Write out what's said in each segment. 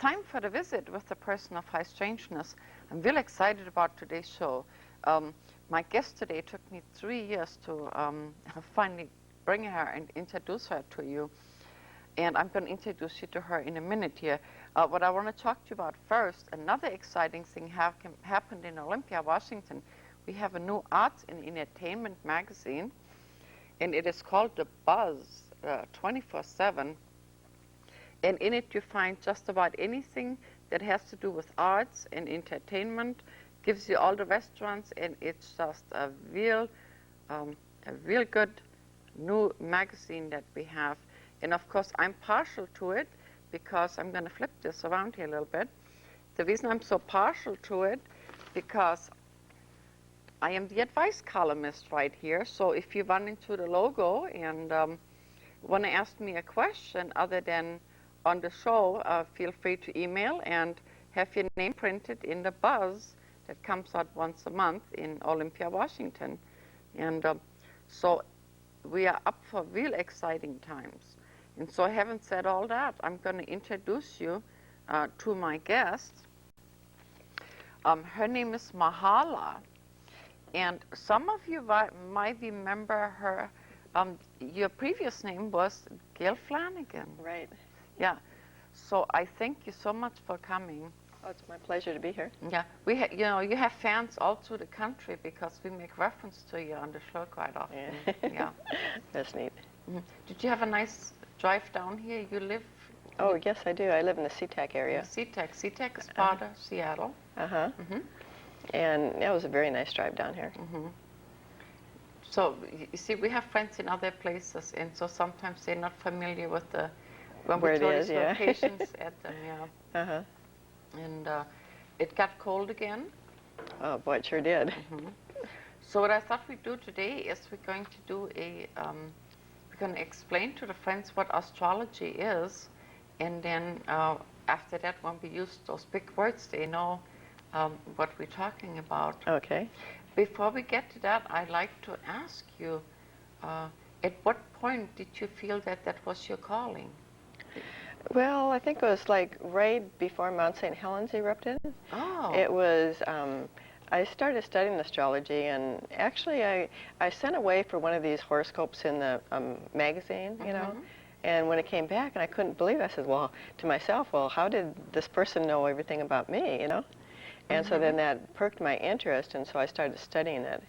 time for the visit with the person of high strangeness. I'm really excited about today's show. My guest today took me 3 years to finally bring her and introduce her to you. And I'm going to introduce you to her in a minute here. What I want to talk to you about first, another exciting thing happened in Olympia, Washington. We have a new arts and entertainment magazine, and it is called The Buzz 24/7. And in it you find just about anything that has to do with arts and entertainment, gives you all the restaurants, and it's just a real good new magazine that we have. And of course, I'm partial to it because I'm going to flip this around here a little bit. The reason I'm so partial to it, because I am the advice columnist right here. So if you run into the logo and want to ask me a question other than on the show, feel free to email and have your name printed in the Buzz that comes out once a month in Olympia, Washington. And so we are up for real exciting times. And so having said all that, I'm going to introduce you to my guest. Her name is Mahala. And some of you might remember her. Your previous name was Gail Flanagan. Right. Yeah. So I thank you so much for coming. Oh, it's my pleasure to be here. Yeah. You have fans all through the country because we make reference to you on the show quite often. Yeah. Yeah. That's neat. Mm-hmm. Did you have a nice drive down here? You live? Oh, yes, I do. I live in the SeaTac area. SeaTac is part of Seattle. Uh-huh. Mm-hmm. And it was a very nice drive down here. Mm-hmm. So, you see, we have friends in other places, and so sometimes they're not familiar with when where we it told is, yeah. locations at them, yeah. Uh-huh. And it got cold again. Oh, boy, it sure did. Mm-hmm. So what I thought we'd do today is we're going to do we're going to explain to the friends what astrology is, and then after that, when we use those big words, they know what we're talking about. Okay. Before we get to that, I'd like to ask you, at what point did you feel that that was your calling? Well, I think it was like right before Mount St. Helens erupted. Oh. It was, I started studying astrology, and actually I sent away for one of these horoscopes in the magazine, you know, and when it came back and I couldn't believe it, I said, well, to myself, well, how did this person know everything about me, you know? And so then that perked my interest, and so I started studying it.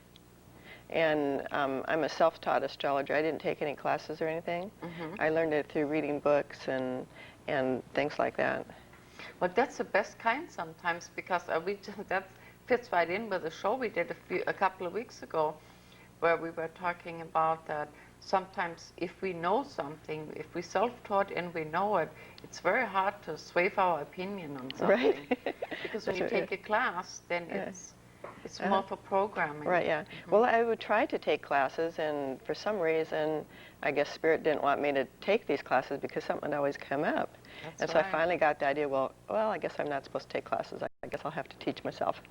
And I'm a self-taught astrologer. I didn't take any classes or anything. I learned it through reading books and things like that. Well, that's the best kind sometimes, because that fits right in with the show we did a couple of weeks ago, where we were talking about that sometimes if we know something, if we self-taught and we know it, it's very hard to sway our opinion on something. Right. Because when you take a class, then it's more for programming. Right, yeah. Well, I would try to take classes, and for some reason, I guess Spirit didn't want me to take these classes because something would always come up. That's so I finally got the idea, well, I guess I'm not supposed to take classes. I guess I'll have to teach myself.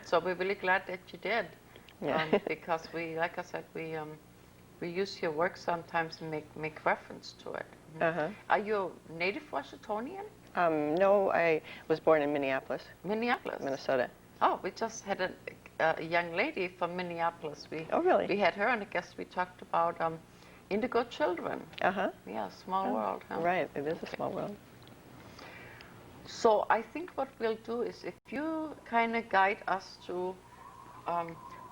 So we're really glad that you did. Yeah. Because like I said, we use your work sometimes and make reference to it. Are you a native Washingtonian? No, I was born in Minneapolis. Minneapolis? Minnesota. Oh, we just had a young lady from Minneapolis. Oh, really? We had her, and I guess we talked about indigo children. Yeah, small world. Huh? Right, it is a small world. So I think what we'll do is if you kind of guide us to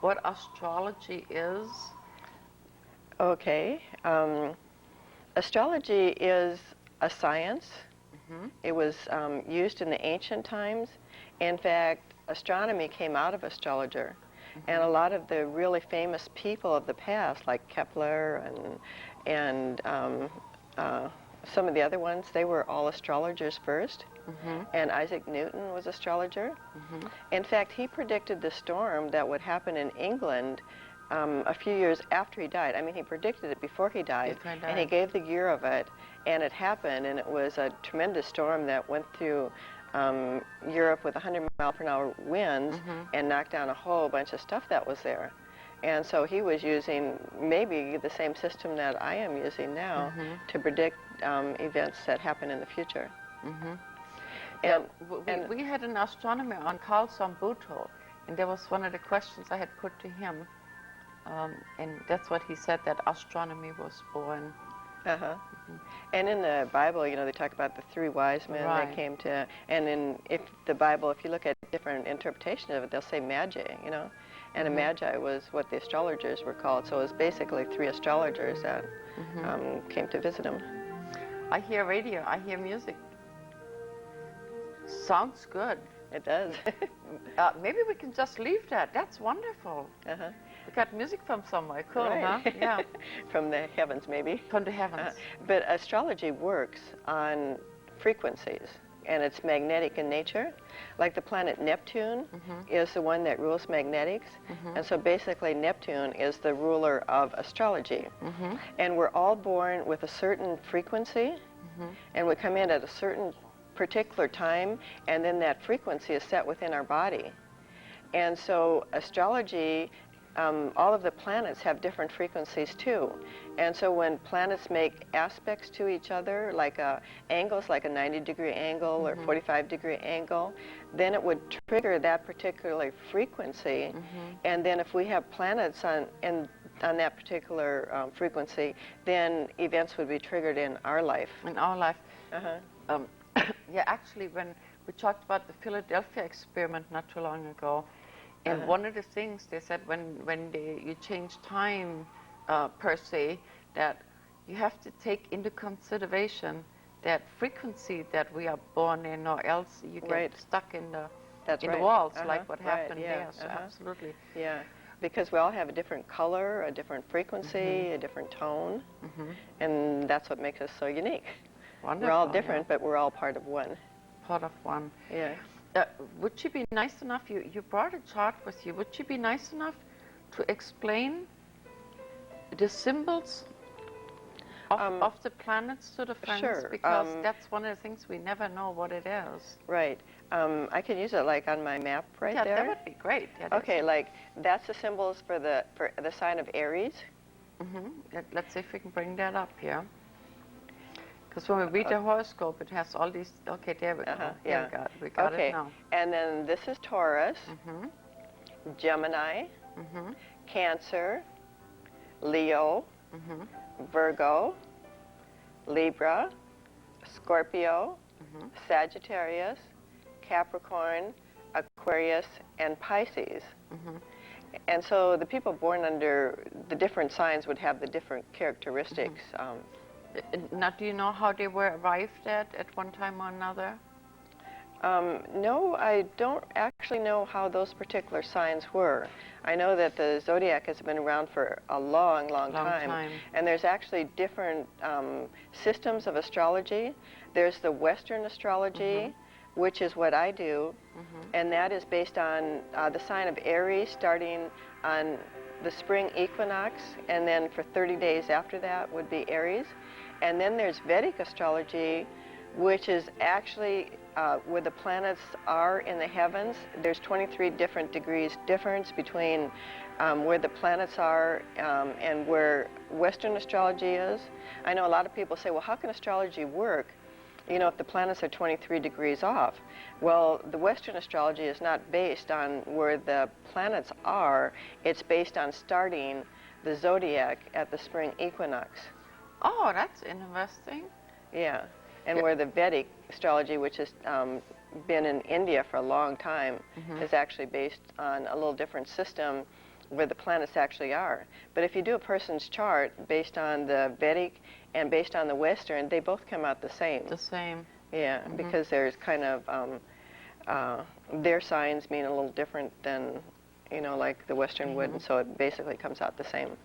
what astrology is. Okay. Astrology is a science. It was used in the ancient times. In fact, astronomy came out of astrologer. And a lot of the really famous people of the past, like Kepler and some of the other ones, they were all astrologers first. And Isaac Newton was astrologer. In fact, he predicted the storm that would happen in England a few years after he died. I mean, he predicted it before he died, and he gave the year of it, and it happened, and it was a tremendous storm that went through Europe with 100-mile-per-hour winds and knocked down a whole bunch of stuff that was there. And so he was using maybe the same system that I am using now to predict events that happen in the future. And, we had an astronomer on, Carl Sambuto, and that was one of the questions I had put to him. And that's what he said, that astronomy was born. uh-huh. And in the Bible, you know, they talk about the three wise men Right. that came to, and in the Bible, if you look at different interpretations of it, they'll say magi, you know, and a magi was what the astrologers were called. So it was basically three astrologers that came to visit him. I hear radio, I hear music. Sounds good. It does. Maybe we can just leave that. That's wonderful. Uh-huh. We got music from somewhere. Cool, Right. huh? Yeah. From the heavens, maybe. From the heavens. But astrology works on frequencies, and it's magnetic in nature. Like the planet Neptune is the one that rules magnetics, and so basically Neptune is the ruler of astrology. And we're all born with a certain frequency, and we come in at a certain particular time, and then that frequency is set within our body. And so astrology, all of the planets have different frequencies too. And so when planets make aspects to each other, like angles, like a 90-degree angle or 45-degree angle, then it would trigger that particular frequency. And then if we have planets on that particular frequency, then events would be triggered in our life. In our life. Yeah, actually, when we talked about the Philadelphia experiment not too long ago, and one of the things they said when you change time per se, that you have to take into consideration that frequency that we are born in, or else you get stuck in the the walls, like what happened there. So absolutely. Yeah, because we all have a different color, a different frequency, a different tone, and that's what makes us so unique. Wonderful, we're all different, but we're all part of one. Part of one. Yeah. Would she be nice enough, you brought a chart with you, would she be nice enough to explain the symbols of the planets to the friends? Sure. Because that's one of the things we never know what it is. Right. I can use it like on my map right there. Yeah, that would be great. Yeah, okay, like that's the symbols for the sign of Aries. Let's see if we can bring that up here. Because when we read the horoscope, it has all these. Okay, there we go. Yeah. We got it now. And then this is Taurus, Gemini, Cancer, Leo, Virgo, Libra, Scorpio, Sagittarius, Capricorn, Aquarius, and Pisces. And so the people born under the different signs would have the different characteristics. Now, do you know how they were arrived at one time or another? No, I don't actually know how those particular signs were. I know that the zodiac has been around for a long, long time. And there's actually different systems of astrology. There's the Western astrology, which is what I do, and that is based on the sign of Aries starting on the spring equinox, and then for 30 days after that would be Aries. And then there's Vedic astrology, which is actually where the planets are in the heavens. There's 23 different degrees difference between where the planets are and where Western astrology is. I know a lot of people say, well, how can astrology work, you know, if the planets are 23 degrees off? Well, the Western astrology is not based on where the planets are. It's based on starting the zodiac at the spring equinox. Oh, that's interesting. Yeah, and where the Vedic astrology, which has been in India for a long time, is actually based on a little different system where the planets actually are. But if you do a person's chart based on the Vedic and based on the Western, they both come out the same. The same. Yeah, because there's kind of, their signs mean a little different than, you know, like the Western would, and so it basically comes out the same.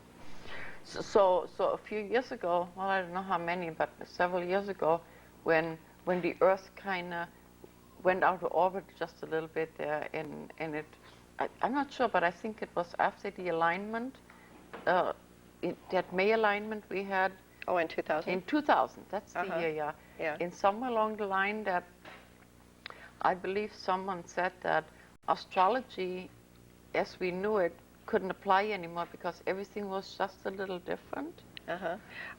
So a few years ago, well, I don't know how many, but several years ago, when the Earth kind of went out of orbit just a little bit there, and it, I'm not sure, but I think it was after the alignment, that May alignment we had. Oh, in 2000? In 2000, that's the year, yeah. And somewhere along the line that I believe someone said that astrology, as we knew it, couldn't apply anymore because everything was just a little different. Uh-huh.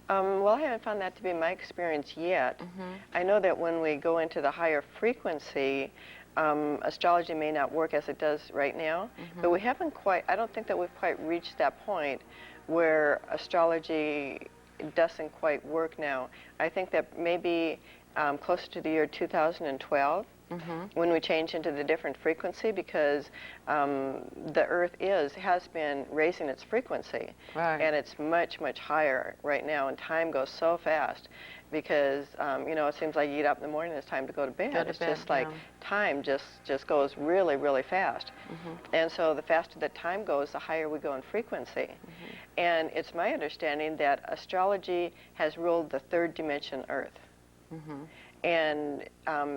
Well, I haven't found that to be my experience yet. Mm-hmm. I know that when we go into the higher frequency, astrology may not work as it does right now, Mm-hmm. but we haven't quite, I don't think that we've quite reached that point where astrology doesn't quite work now. I think that maybe closer to the year 2012, Mm-hmm. when we change into the different frequency, because the Earth has been raising its frequency, Right. and it's much, much higher right now, and time goes so fast because it seems like you get up in the morning and it's time to go to bed. Go to It's bed, just like yeah. time just goes really, really fast. Mm-hmm. And so the faster that time goes, the higher we go in frequency. Mm-hmm. And it's my understanding that astrology has ruled the third dimension Earth. Mm-hmm. And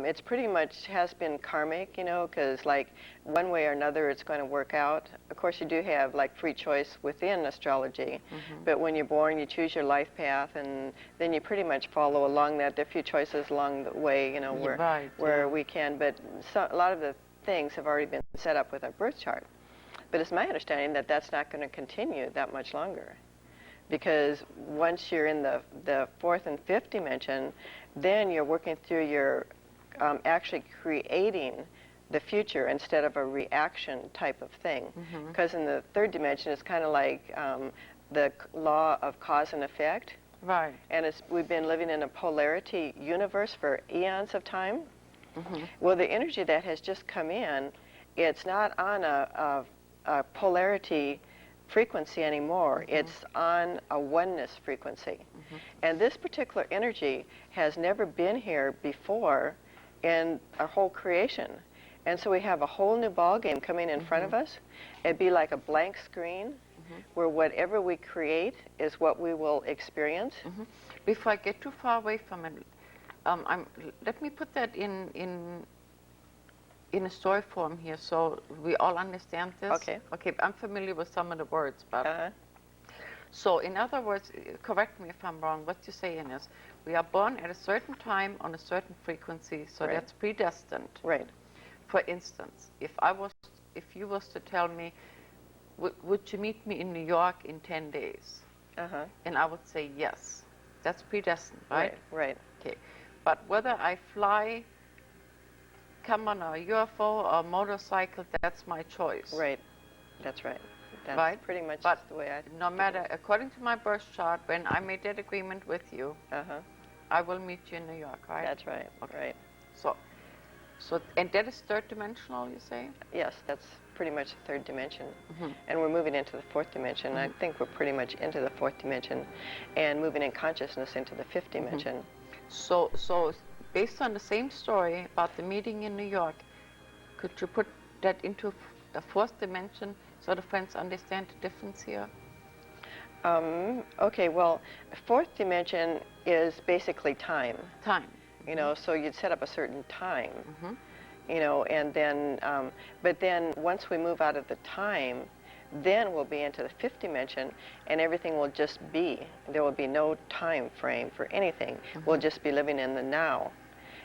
it's pretty much has been karmic, because like one way or another it's going to work out. Of course, you do have like free choice within astrology, Mm-hmm. but when you're born, you choose your life path, and then you pretty much follow along that. There are a few choices along the way, where Right, where yeah. we can, but a lot of the things have already been set up with our birth chart. But it's my understanding that that's not going to continue that much longer, because once you're in the fourth and fifth dimension, then you're working through your actually creating the future instead of a reaction type of thing. Mm-hmm. Because in the third dimension, it's kind of like the law of cause and effect. Right. And we've been living in a polarity universe for eons of time. Mm-hmm. Well, the energy that has just come in, it's not on a polarity frequency anymore. Mm-hmm. It's on a oneness frequency. Mm-hmm. And this particular energy has never been here before in our whole creation. And so we have a whole new ball game coming in front of us. It'd be like a blank screen where whatever we create is what we will experience. Mm-hmm. Before I get too far away from it, let me put that in a story form here so we all understand this. Okay. Okay, I'm familiar with some of the words, but Uh-huh. so in other words, correct me if I'm wrong, what you're saying is we are born at a certain time on a certain frequency, so Right. that's predestined. Right. For instance, if you was to tell me, would you meet me in New York in 10 days? Uh-huh. And I would say yes. That's predestined, right? Right. Okay. But whether I fly, come on a UFO or motorcycle, that's my choice. Right. That's right. That's Right? pretty much But the way I... no matter, according to my birth chart, when I made that agreement with you, Uh-huh. I will meet you in New York, right? That's right. Okay. Right. So, and that is third dimensional, you say? Yes, that's pretty much the third dimension. Mm-hmm. And we're moving into the fourth dimension. Mm-hmm. I think we're pretty much into the fourth dimension and moving in consciousness into the fifth dimension. So based on the same story about the meeting in New York, could you put that into the fourth dimension so the friends understand the difference here? Okay, well, fourth dimension is basically time. Time. So you'd set up a certain time, Mm-hmm. and then, but then once we move out of the time, then we'll be into the fifth dimension, and everything will just be. There will be no time frame for anything. We'll just be living in the now.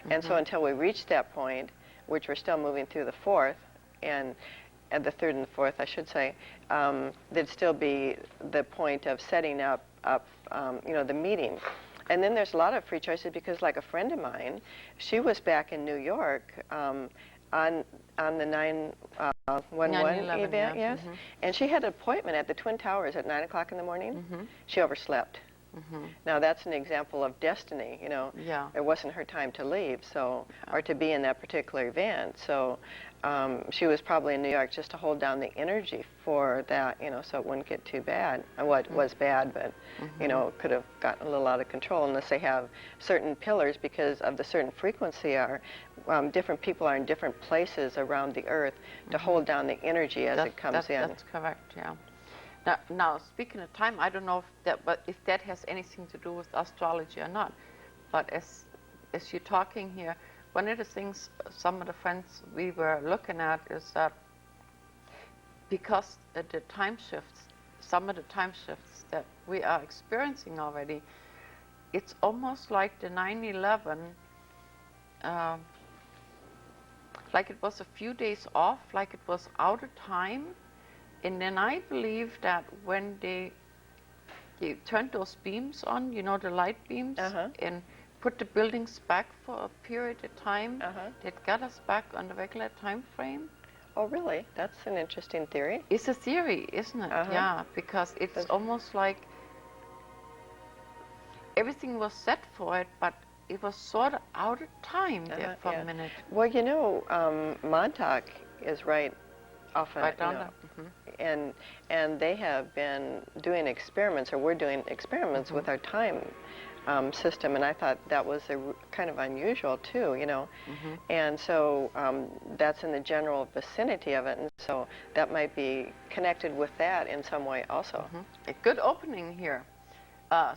And so until we reach that point, which we're still moving through the fourth, and the third and the fourth, I should say, there'd still be the point of setting up the meeting. And then there's a lot of free choices because, like a friend of mine, she was back in New York on the 9/11 event, yeah. yes, and she had an appointment at the Twin Towers at 9 o'clock in the morning. She overslept. Now that's an example of destiny. Yeah. It wasn't her time to leave, or to be in that particular event. So she was probably in New York just to hold down the energy for that, so it wouldn't get too bad. Well, it was bad, but it could have gotten a little out of control unless they have certain pillars because of the certain frequency different people are in different places around the earth to hold down the energy as it comes in. That's correct, yeah. Now, speaking of time, I don't know if that has anything to do with astrology or not. But as you're talking here, one of the things some of the friends we were looking at is that because the time shifts, some of the time shifts that we are experiencing already, it's almost like the 9/11, like it was a few days off, like it was out of time. And then I believe that when they you turned those beams on, you know, the light beams, Uh-huh. and put the buildings back for a period of time Uh-huh. that got us back on the regular time frame. Oh, really? That's an interesting theory. It's a theory, isn't it? Uh-huh. Yeah, because it's almost like everything was set for it, but it was sort of out of time there for a minute. Well, you know, Montauk is right off of, Right you down know, there. and they have been doing experiments, or we're doing experiments with our time system, and I thought that was kind of unusual too, you know. And so that's in the general vicinity of it, and so that might be connected with that in some way also. A good opening here.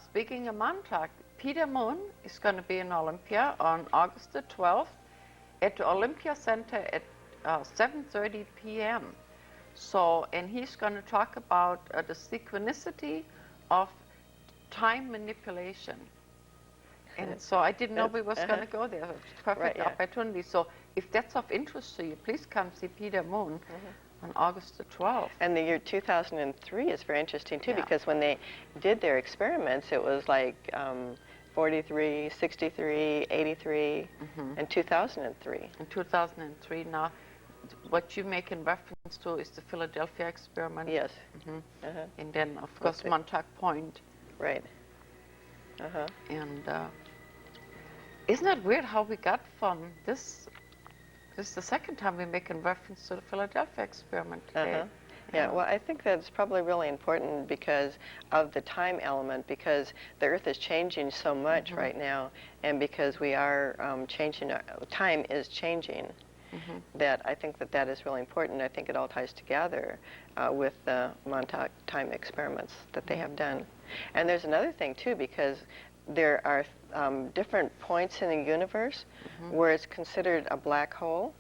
Speaking of Montauk, Peter Moon is going to be in Olympia on August the 12th at the Olympia Center at 7:30 p.m. So, and he's going to talk about the synchronicity of time manipulation. And so I didn't know we was going to go there. It's a perfect opportunity. So if that's of interest to you, please come see Peter Moon on August the 12th. And the year 2003 is very interesting too, because when they did their experiments, it was like 43, 63, 83, and 2003. In 2003. Now, what you make in reference to is the Philadelphia experiment. Yes. And then, of course, Montauk Point. Right. And isn't that weird how we got from this? This is the second time we make a reference to the Philadelphia experiment today. Yeah, well, I think that's probably really important because of the time element, because the Earth is changing so much right now, and because we are changing, time is changing, that I think that is really important. I think it all ties together with the Montauk time experiments that they have done. And there's another thing, too, because there are different points in the universe where it's considered a black hole.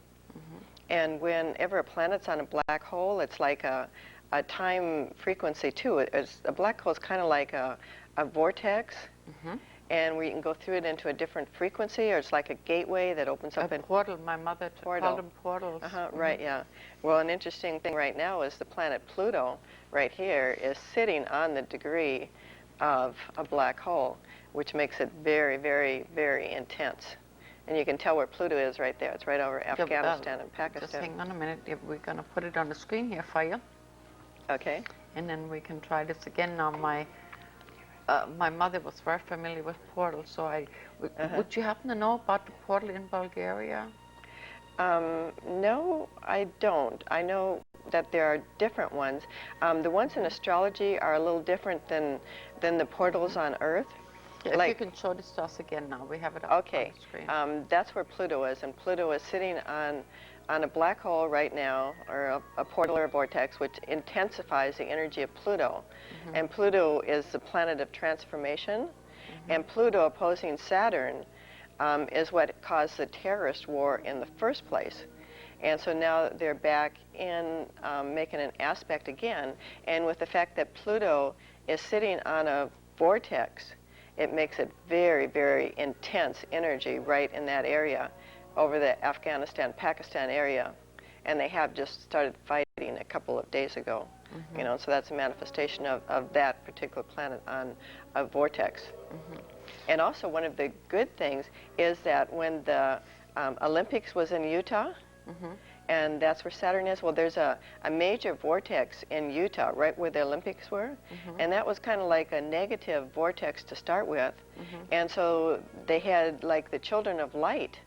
And whenever a planet's on a black hole, it's like a time frequency, too. A black hole is kind of like a vortex, and where you can go through it into a different frequency, or it's like a gateway that opens up. A portal. My mother called them portals. Right, yeah. Well, an interesting thing right now is the planet Pluto, right here, is sitting on the degree of a black hole, which makes it very, very, very intense. And you can tell where Pluto is right there. It's right over Afghanistan and Pakistan. Just hang on a minute. We're going to put it on the screen here for you. Okay. And then we can try this again. Now, my mother was very familiar with portals, so would you happen to know about the portal in Bulgaria? No, I don't. I know that there are different ones. The ones in astrology are a little different than the portals on Earth. Yeah, if you can show this to us again now. We have it up on the screen. That's where Pluto is, and Pluto is sitting on a black hole right now, or a portal or a vortex, which intensifies the energy of Pluto. And Pluto is the planet of transformation, and Pluto opposing Saturn is what caused the terrorist war in the first place. And so now they're back in making an aspect again, and with the fact that Pluto is sitting on a vortex, it makes it very, very intense energy right in that area, over the Afghanistan-Pakistan area. And they have just started fighting a couple of days ago. You know, so that's a manifestation of that particular planet on a vortex. And also one of the good things is that when the Olympics was in Utah, and that's where Saturn is. Well, there's a major vortex in Utah, right where the Olympics were, and that was kind of like a negative vortex to start with. And so they had like the Children of Light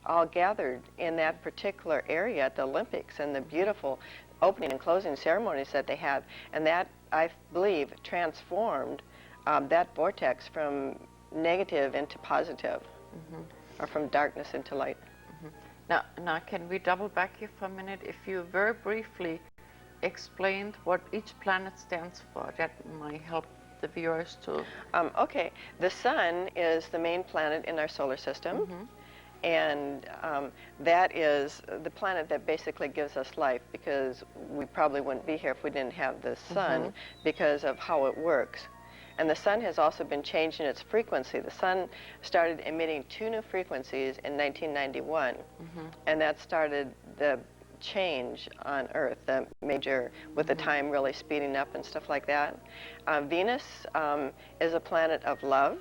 all gathered in that particular area at the Olympics, and the beautiful opening and closing ceremonies that they had, and that, I believe, transformed that vortex from negative into positive, or from darkness into light. Now, can we double back here for a minute? If you very briefly explained what each planet stands for, that might help the viewers to... Okay, the Sun is the main planet in our solar system, and that is the planet that basically gives us life, because we probably wouldn't be here if we didn't have the Sun because of how it works. And the Sun has also been changing its frequency. The Sun started emitting 2 new frequencies in 1991, and that started the change on Earth, the major, with the time really speeding up and stuff like that. Venus is a planet of love,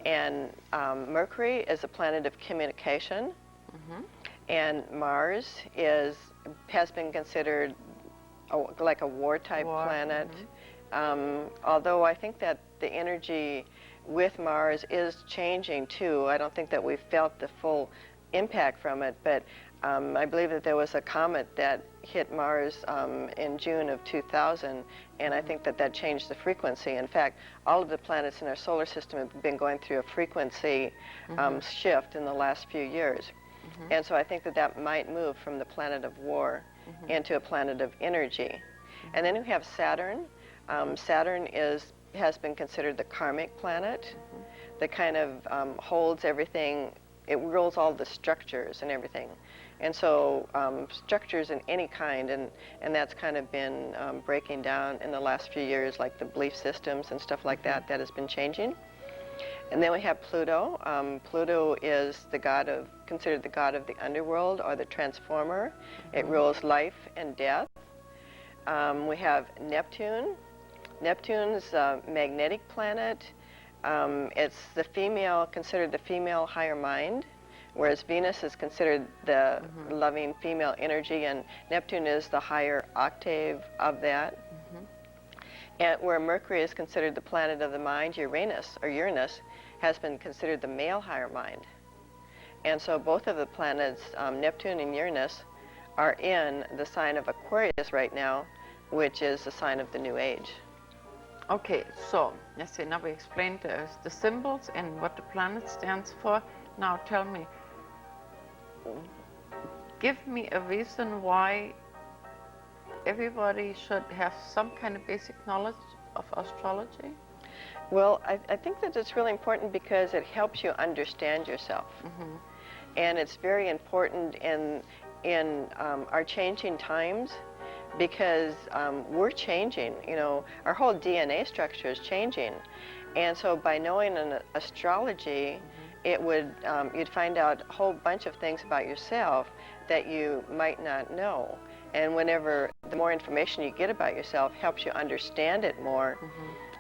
and Mercury is a planet of communication, and Mars has been considered like a war-type planet. Although I think that the energy with Mars is changing too. I don't think that we've felt the full impact from it, but I believe that there was a comet that hit Mars in June of 2000, and I think that that changed the frequency. In fact, all of the planets in our solar system have been going through a frequency shift in the last few years. And so I think that that might move from the planet of war into a planet of energy. And then we have Saturn. Saturn has been considered the karmic planet that kind of holds everything. It rules all the structures and everything. And so structures in any kind, and that's kind of been breaking down in the last few years, like the belief systems and stuff like that, that has been changing. And then we have Pluto. Pluto is considered the god of the underworld, or the transformer. It rules life and death. We have Neptune. Neptune's a magnetic planet. It's considered the female higher mind, whereas Venus is considered the loving female energy, and Neptune is the higher octave of that. And where Mercury is considered the planet of the mind, Uranus has been considered the male higher mind. And so both of the planets, Neptune and Uranus, are in the sign of Aquarius right now, which is the sign of the New Age. Okay, so let's see, now we explained the symbols and what the planet stands for. Now tell me, give me a reason why everybody should have some kind of basic knowledge of astrology. Well, I think that it's really important because it helps you understand yourself. And it's very important in our changing times, because we're changing. You know, our whole DNA structure is changing. And so by knowing an astrology, it would you'd find out a whole bunch of things about yourself that you might not know. And whenever the more information you get about yourself helps you understand it more,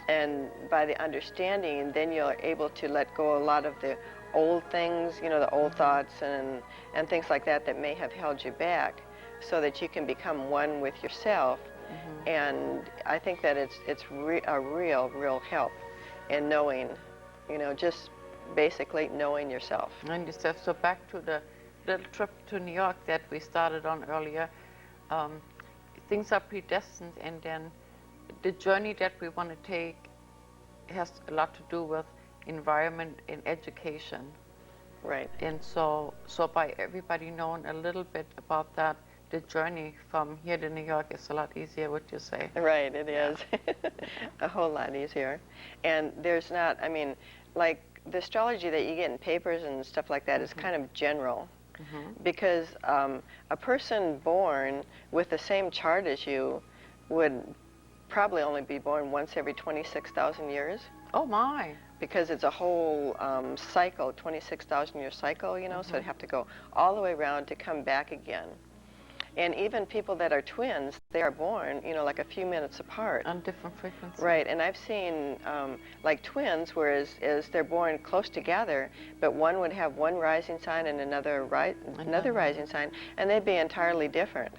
and by the understanding, then you're able to let go a lot of the old things, you know, the old thoughts and things like that that may have held you back, so that you can become one with yourself. And I think that it's a real help in knowing, you know, just basically knowing yourself. And so back to the little trip to New York that we started on earlier, things are predestined, and then the journey that we want to take has a lot to do with environment and education. Right. And so by everybody knowing a little bit about that, the journey from here to New York is a lot easier, would you say? Right, it is. A whole lot easier. And there's not, I mean, like the astrology that you get in papers and stuff like that is kind of general. Because a person born with the same chart as you would probably only be born once every 26,000 years. Oh my. Because it's a whole cycle, 26,000 year cycle, you know, so it'd have to go all the way around to come back again. And even people that are twins, they are born, you know, like a few minutes apart. On different frequencies. Right, and I've seen like twins, whereas they're born close together, but one would have one rising sign and another rising sign, and they'd be entirely different.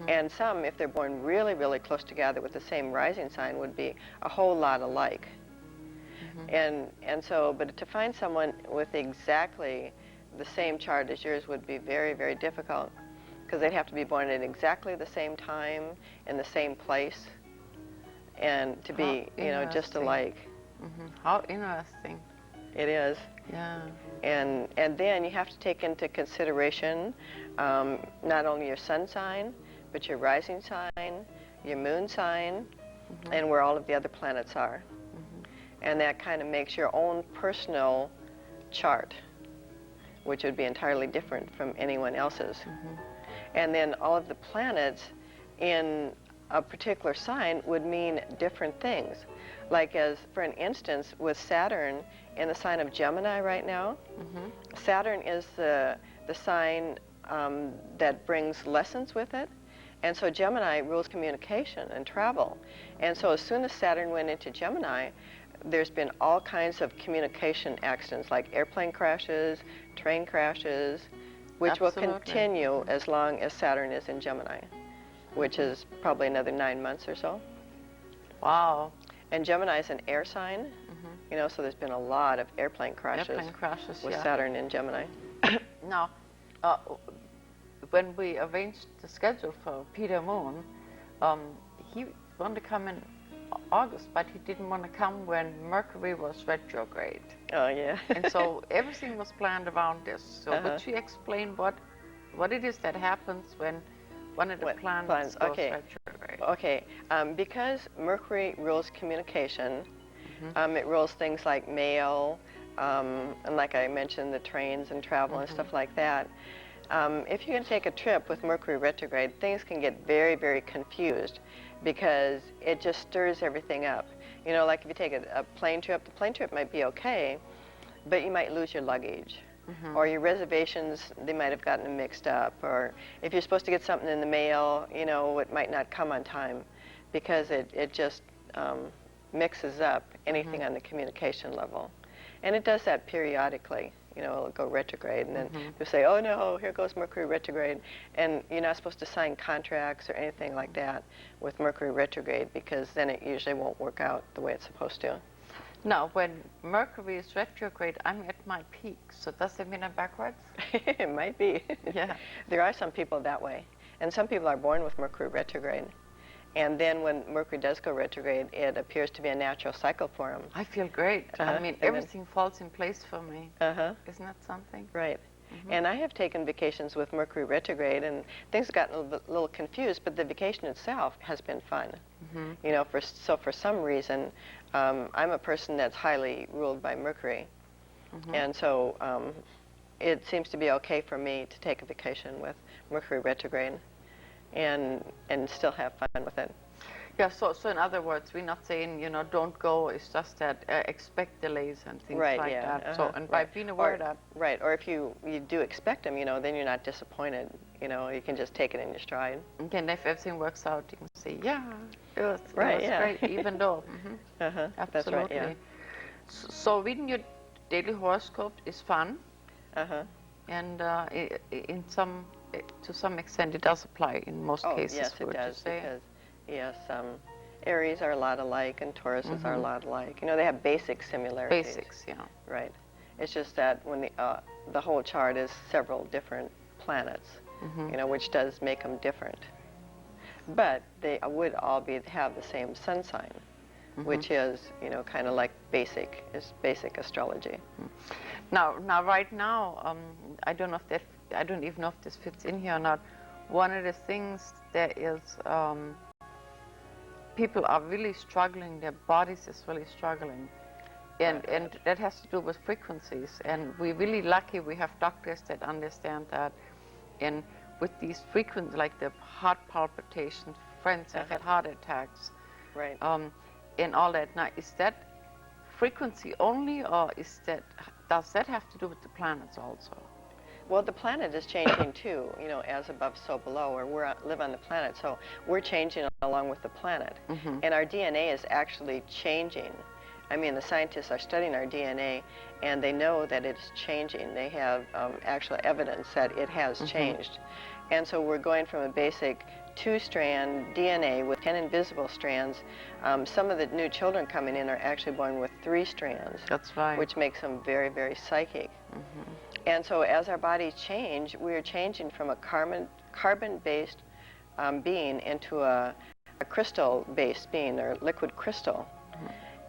And some, if they're born really, really close together with the same rising sign, would be a whole lot alike. And so, but to find someone with exactly the same chart as yours would be very, very difficult, because they'd have to be born at exactly the same time in the same place, and to be, you know, just alike. How interesting. It is. Yeah. And then you have to take into consideration not only your sun sign, but your rising sign, your moon sign, and where all of the other planets are. And that kind of makes your own personal chart, which would be entirely different from anyone else's. And then all of the planets in a particular sign would mean different things. Like, as for an instance, with Saturn in the sign of Gemini right now, Saturn is the sign that brings lessons with it. And so Gemini rules communication and travel. And so as soon as Saturn went into Gemini, there's been all kinds of communication accidents, like airplane crashes, train crashes, which will continue as long as Saturn is in Gemini, which is probably another 9 months or so. Wow. And Gemini is an air sign, you know, so there's been a lot of airplane crashes with Saturn in Gemini. Now, when we arranged the schedule for Peter Moon, he wanted to come in August, but he didn't want to come when Mercury was retrograde. Oh, yeah. And so everything was planned around this. So would you explain what it is that happens when one of the planets goes retrograde? Okay, because Mercury rules communication, it rules things like mail, and like I mentioned, the trains and travel and stuff like that. If you're going to take a trip with Mercury retrograde, things can get very, very confused because it just stirs everything up. You know, like if you take a plane trip, the plane trip might be okay, but you might lose your luggage. Or your reservations, they might have gotten them mixed up. Or if you're supposed to get something in the mail, you know, it might not come on time because it just mixes up anything on the communication level. And it does that periodically. You know, it'll go retrograde, and then they'll say, oh no, here goes Mercury retrograde. And you're not supposed to sign contracts or anything like that with Mercury retrograde because then it usually won't work out the way it's supposed to. Now, when Mercury is retrograde, I'm at my peak. So does that mean I'm backwards? It might be. Yeah. There are some people that way. And some people are born with Mercury retrograde. And then when Mercury does go retrograde, it appears to be a natural cycle for them. I feel great. I mean, everything falls in place for me. Isn't that something? Right. And I have taken vacations with Mercury retrograde, and things have gotten a little confused, but the vacation itself has been fun. You know, for some reason, I'm a person that's highly ruled by Mercury. And so it seems to be okay for me to take a vacation with Mercury retrograde and still have fun with it. Yeah, so in other words, we're not saying, you know, don't go. It's just that expect delays and things like that. So, and by being aware of that. Right, or if you do expect them, you know, then you're not disappointed. You know, you can just take it in your stride. Again, if everything works out, you can say, yeah, it was right, great, even though. Absolutely. That's right, yeah. So reading your daily horoscope is fun. And to some extent, it does apply in most cases. Yes, it does. Because, yes, Aries are a lot alike and Tauruses are a lot alike. You know, they have basic similarities. Basics, yeah. Right. It's just that when the whole chart is several different planets, you know, which does make them different. But they would all have the same sun sign, which is, you know, kind of like basic astrology. Now, right now, I don't even know if this fits in here or not. One of the things that is, people are really struggling. Their bodies is really struggling, and that has to do with frequencies. And we're really lucky. We have doctors that understand that. And with these frequencies, like the heart palpitations, friends have had heart attacks, right? And all that. Now, is that frequency only, or does that have to do with the planets also? Well, the planet is changing too, you know, as above, so below, or we live on the planet, so we're changing along with the planet. And our DNA is actually changing. I mean, the scientists are studying our DNA, and they know that it's changing. They have actual evidence that it has changed. And so we're going from a basic 2-strand DNA with 10 invisible strands. Some of the new children coming in are actually born with 3 strands. That's right. Which makes them very, very psychic. And so as our bodies change, we're changing from a carbon-based being into a crystal-based being, or liquid crystal.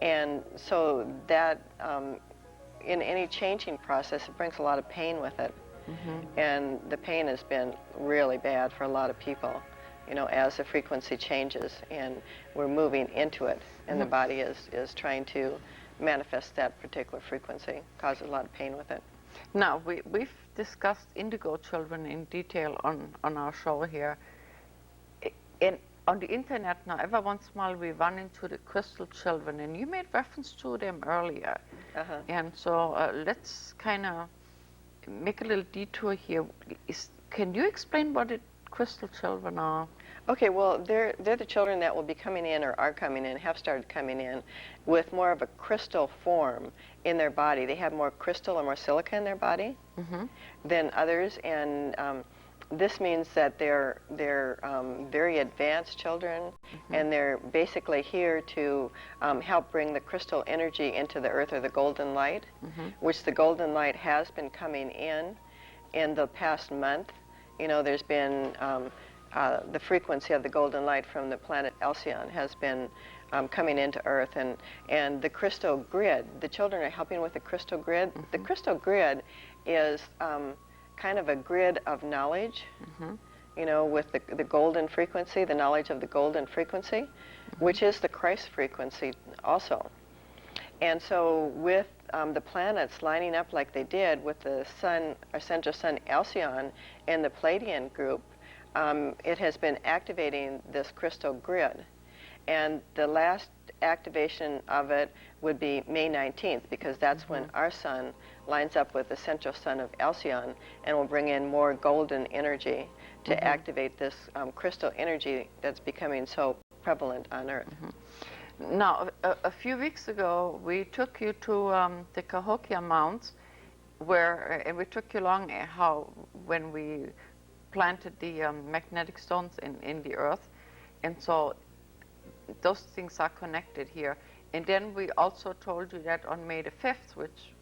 And so that, in any changing process, it brings a lot of pain with it. And the pain has been really bad for a lot of people, you know, as the frequency changes and we're moving into it, and the body is trying to manifest that particular frequency, causes a lot of pain with it. Now, we've discussed indigo children in detail on our show here. On the internet now, every once in a while we run into the crystal children, and you made reference to them earlier. And so let's kind of make a little detour here. Can you explain what crystal children are? Okay, well, they're the children that will be coming in or are coming in, have started coming in with more of a crystal form in their body. They have more crystal or more silica in their body than others, and this means that they're very advanced children, and they're basically here to help bring the crystal energy into the earth, or the golden light, which the golden light has been coming in the past month. You know, there's been the frequency of the golden light from the planet Alcyon has been coming into Earth, and the crystal grid. The children are helping with the crystal grid. The crystal grid is kind of a grid of knowledge, you know, with the golden frequency, the knowledge of the golden frequency, which is the Christ frequency also. And so with the planets lining up like they did with the sun, our central sun Alcyon, and the Pleiadian group, it has been activating this crystal grid. And the last activation of it would be May 19th, because that's when our sun lines up with the central sun of Alcyon and will bring in more golden energy to activate this crystal energy that's becoming so prevalent on Earth. Now, a few weeks ago, we took you to the Cahokia Mounds, and we took you along when we planted the magnetic stones in the earth, and so those things are connected here. And then we also told you that on May the 5th, which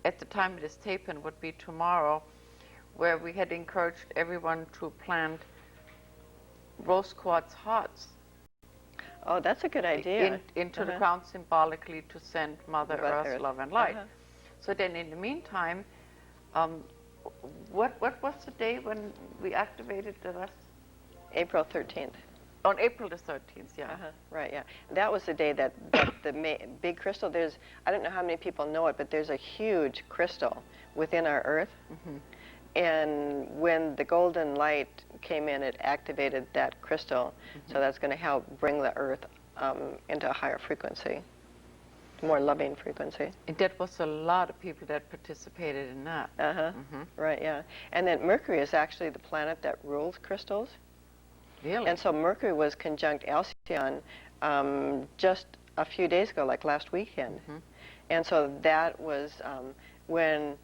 at the time it is taken would be tomorrow, where we had encouraged everyone to plant rose quartz hearts. Oh, that's a good idea. Into the ground, symbolically to send Mother Earth love and light. So then in the meantime, what was the day when we activated the rest? April 13th. On April the 13th, yeah. Right, yeah. That was the day that the big crystal, I don't know how many people know it, but there's a huge crystal within our Earth. And when the golden light came in, it activated that crystal. So that's going to help bring the Earth into a higher frequency, more loving frequency. And that was a lot of people that participated in that. Right, yeah. And then Mercury is actually the planet that rules crystals. Really? And so Mercury was conjunct Alcyon just a few days ago, like last weekend. And so that was when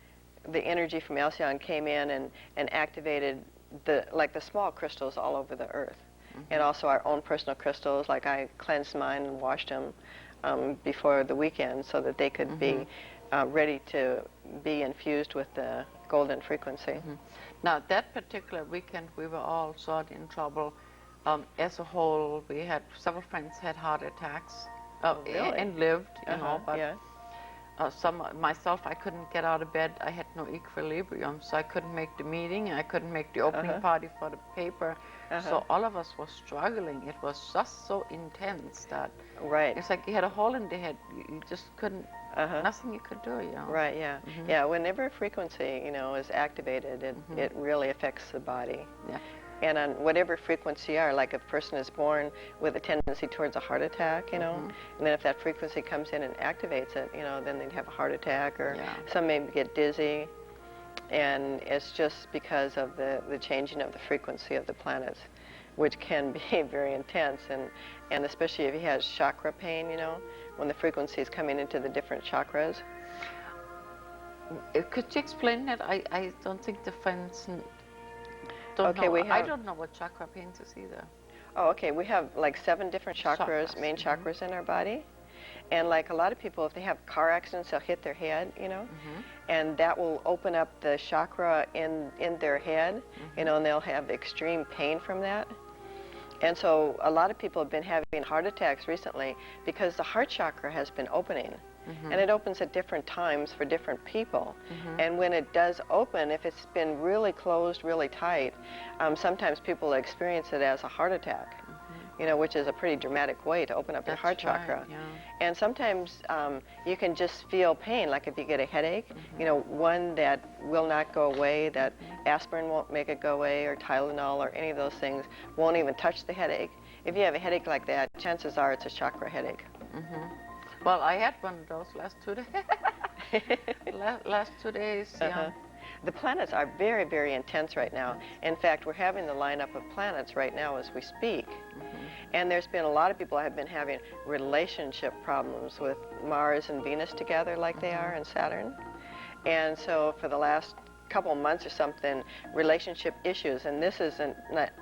the energy from Alcyon came in and activated the small crystals all over the Earth. And also our own personal crystals, like I cleansed mine and washed them before the weekend so that they could be ready to be infused with the golden frequency. Now, that particular weekend, we were all sort of in trouble. As a whole, we had several friends had heart attacks really? and lived, you know, but yeah. Myself, I couldn't get out of bed. I had no equilibrium, so I couldn't make the meeting. I couldn't make the opening party for the paper. So all of us were struggling. It was just so intense that it's like you had a hole in the head. You just couldn't. Nothing you could do, you know. Right. Yeah. Yeah. Whenever frequency, you know, is activated, it really affects the body. Yeah. And on whatever frequency you are, like if a person is born with a tendency towards a heart attack, you know, and then if that frequency comes in and activates it, you know, then they'd have a heart attack, or some may get dizzy. And it's just because of the changing of the frequency of the planets, which can be very intense. And especially if he has chakra pain, you know, when the frequency is coming into the different chakras. Could you explain that? I don't think the friends... I don't know what chakra pains is either. Oh, okay. We have like 7 different chakras, main chakras in our body. And like a lot of people, if they have car accidents, they'll hit their head, you know, and that will open up the chakra in their head, you know, and they'll have extreme pain from that. And so a lot of people have been having heart attacks recently because the heart chakra has been opening. And it opens at different times for different people. And when it does open, if it's been really closed, really tight, sometimes people experience it as a heart attack, you know, which is a pretty dramatic way to open up your heart chakra. And sometimes you can just feel pain, like if you get a headache, you know, one that will not go away, that aspirin won't make it go away, or Tylenol or any of those things won't even touch the headache. If you have a headache like that, chances are it's a chakra headache. Well, I had one of those last 2 days. Last 2 days, yeah. The planets are very, very intense right now. In fact, we're having the lineup of planets right now as we speak. And there's been a lot of people have been having relationship problems with Mars and Venus together like they are, and Saturn. And so for the last couple months or something, relationship issues, and this isn't,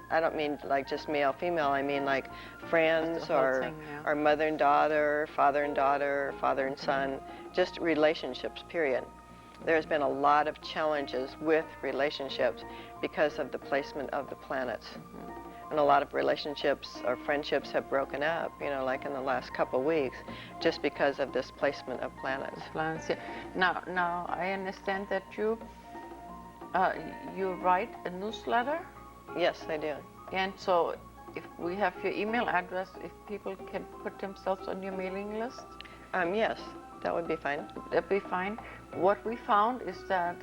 I don't mean like just male, female, I mean like friends or mother and daughter, father and daughter, father and son, just relationships, period. There's been a lot of challenges with relationships because of the placement of the planets. And a lot of relationships or friendships have broken up, you know, like in the last couple of weeks, just because of this placement of planets. Planets, yeah. Now I understand that you write a newsletter. Yes, I do. And so, if we have your email address, if people can put themselves on your mailing list. Yes, that would be fine. That'd be fine. What we found is that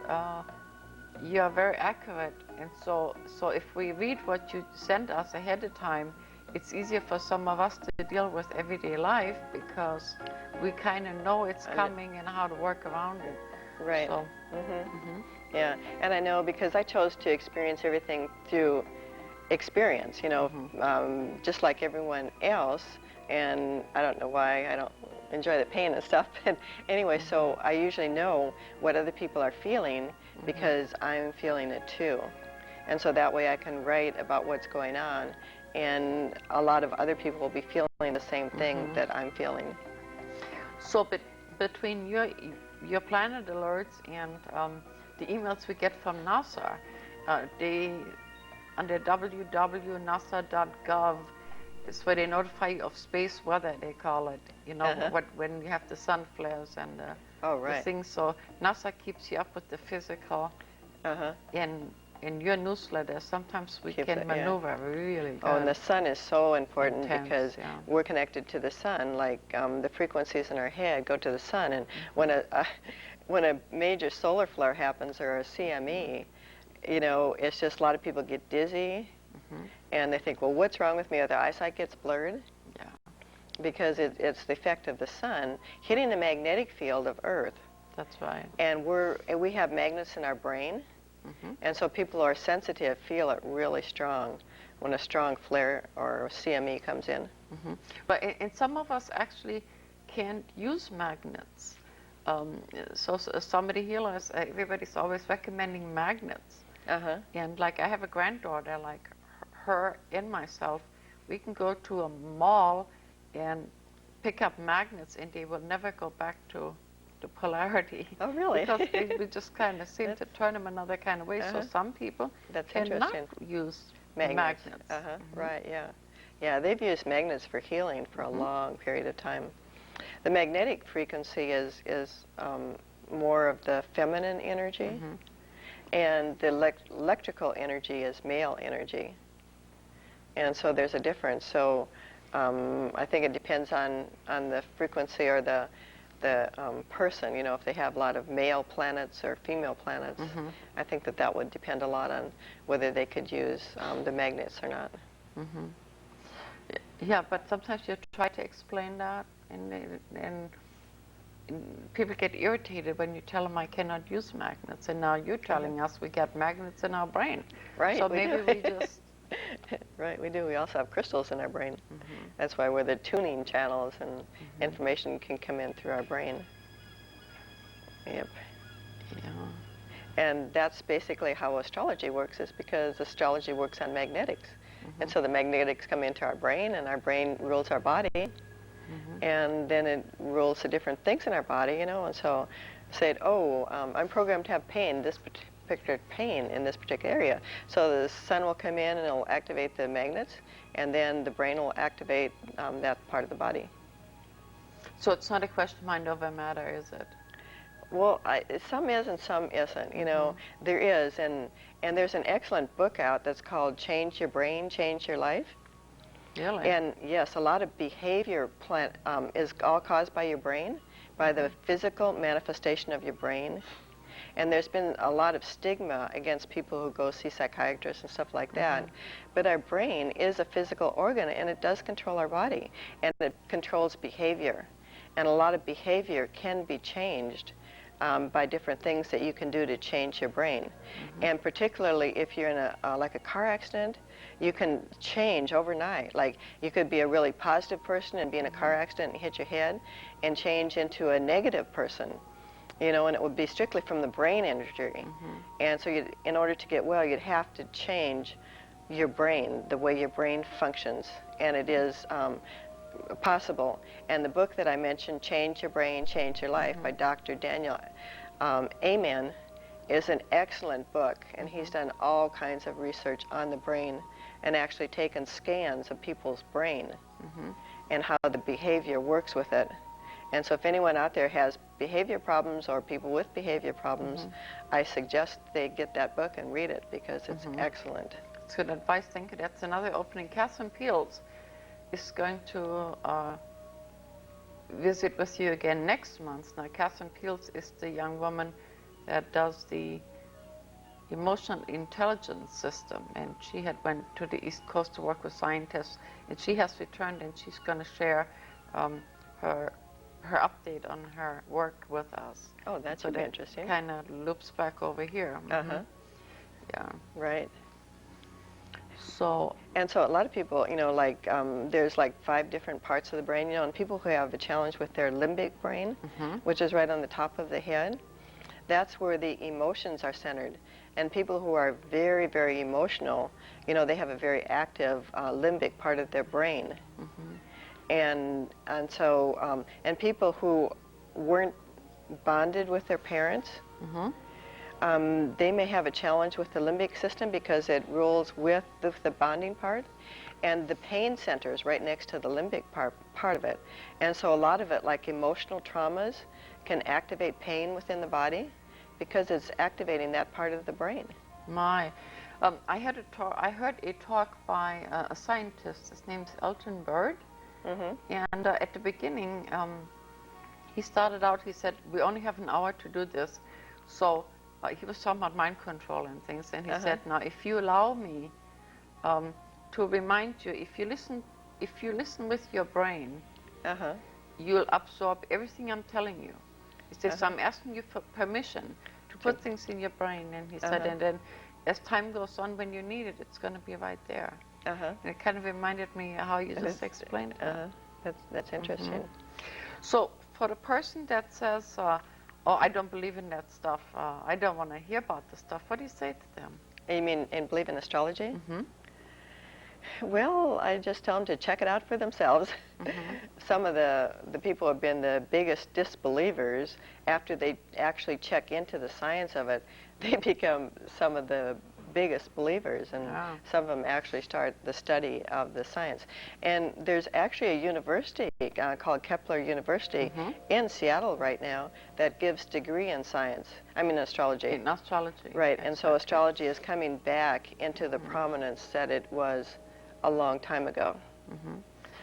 you are very accurate, and so if we read what you send us ahead of time, it's easier for some of us to deal with everyday life because we kind of know it's coming and how to work around it. Right. So, yeah, and I know because I chose to experience everything through experience, you know, just like everyone else, and I don't know why I don't enjoy the pain and stuff, but anyway, so I usually know what other people are feeling because I'm feeling it too. And so that way I can write about what's going on, and a lot of other people will be feeling the same thing that I'm feeling. So between your planet alerts and the emails we get from NASA, they, under www.nasa.gov, is where they notify you of space weather, they call it. You know, when you have the sun flares and the things. So NASA keeps you up with the physical. In your newsletter, sometimes we can maneuver really good. Oh, and the sun is so important because we're connected to the sun. Like the frequencies in our head go to the sun, and when a major solar flare happens or a CME, you know, it's just a lot of people get dizzy. And they think, well, what's wrong with me? Or their eyesight gets blurred. Yeah. Because it's the effect of the sun hitting the magnetic field of Earth. That's right. And we have magnets in our brain. And so people who are sensitive feel it really strong when a strong flare or CME comes in. But and some of us actually can't use magnets. So somebody healers, everybody's always recommending magnets. And like I have a granddaughter, like her and myself, we can go to a mall and pick up magnets, and they will never go back to the polarity. Oh, really? Because we just kind of seem to turn them another kind of way. So some people cannot use magnets. Right, yeah. Yeah, they've used magnets for healing for a long period of time. The magnetic frequency is more of the feminine energy, and the electrical energy is male energy. And so there's a difference. So I think it depends on the frequency or the person, you know, if they have a lot of male planets or female planets. I think that would depend a lot on whether they could use the magnets or not. Yeah, but sometimes you try to explain that, and people get irritated when you tell them I cannot use magnets, and now you're telling us we got magnets in our brain. Right. So maybe we just... Right, we do. We also have crystals in our brain. That's why we're the tuning channels, and information can come in through our brain. Yep. Yeah. And that's basically how astrology works, is because astrology works on magnetics. And so the magnetics come into our brain, and our brain rules our body. And then it rules the different things in our body, you know. And so say, I'm programmed to have pain, this particular pain in this particular area. So the sun will come in and it'll activate the magnets, and then the brain will activate that part of the body. So it's not a question of mind over matter, is it? Well, some is and some isn't. You know, there is, and there's an excellent book out that's called Change Your Brain, Change Your Life. Really? And yes, a lot of behavior is all caused by your brain, by the physical manifestation of your brain. And there's been a lot of stigma against people who go see psychiatrists and stuff like that. But our brain is a physical organ, and it does control our body, and it controls behavior. And a lot of behavior can be changed by different things that you can do to change your brain. And particularly if you're in like a car accident, you can change overnight. Like you could be a really positive person and be in a car accident and hit your head and change into a negative person, you know, and it would be strictly from the brain energy. And so in order to get well, you'd have to change your brain, the way your brain functions, and it is possible. And the book that I mentioned, Change Your Brain, Change Your Life, by Dr. Daniel Amen, is an excellent book, and he's done all kinds of research on the brain and actually taken scans of people's brain and how the behavior works with it. And so if anyone out there has behavior problems or people with behavior problems, I suggest they get that book and read it because it's excellent. It's good advice. Thank you. That's another opening. Catherine Peels is going to visit with you again next month. Now, Catherine Peels is the young woman that does the emotional intelligence system, and she had went to the East Coast to work with scientists, and she has returned, and she's going to share her update on her work with us. Oh, that's so really interesting. Kind of loops back over here. Yeah. Right. So. And so a lot of people, you know, like there's like 5 different parts of the brain, you know, and people who have a challenge with their limbic brain, which is right on the top of the head, that's where the emotions are centered. And people who are very, very emotional, you know, they have a very active limbic part of their brain. And so, and people who weren't bonded with their parents, they may have a challenge with the limbic system because it rules with the bonding part, and the pain center is right next to the limbic part of it. And so a lot of it, like emotional traumas, can activate pain within the body because it's activating that part of the brain. I heard a talk by a scientist. His name's Elton Bird. And at the beginning, he started out, he said, we only have an hour to do this. So he was talking about mind control and things, and he said, now if you allow me to remind you, if you listen with your brain, you'll absorb everything I'm telling you. He says, so I'm asking you for permission to put things in your brain. And he said, and then as time goes on, when you need it, it's going to be right there. And it kind of reminded me how you just explained it. That's interesting. So for the person that says, oh, I don't believe in that stuff, I don't want to hear about the stuff, what do you say to them? You mean and believe in astrology? Well, I just tell them to check it out for themselves. Some of the people who have been the biggest disbelievers, after they actually check into the science of it, they become some of the biggest believers, and some of them actually start the study of the science. And there's actually a university called Kepler University in Seattle right now that gives degree in science. I mean astrology. In astrology. Right, and so astrology is coming back into the prominence that it was a long time ago.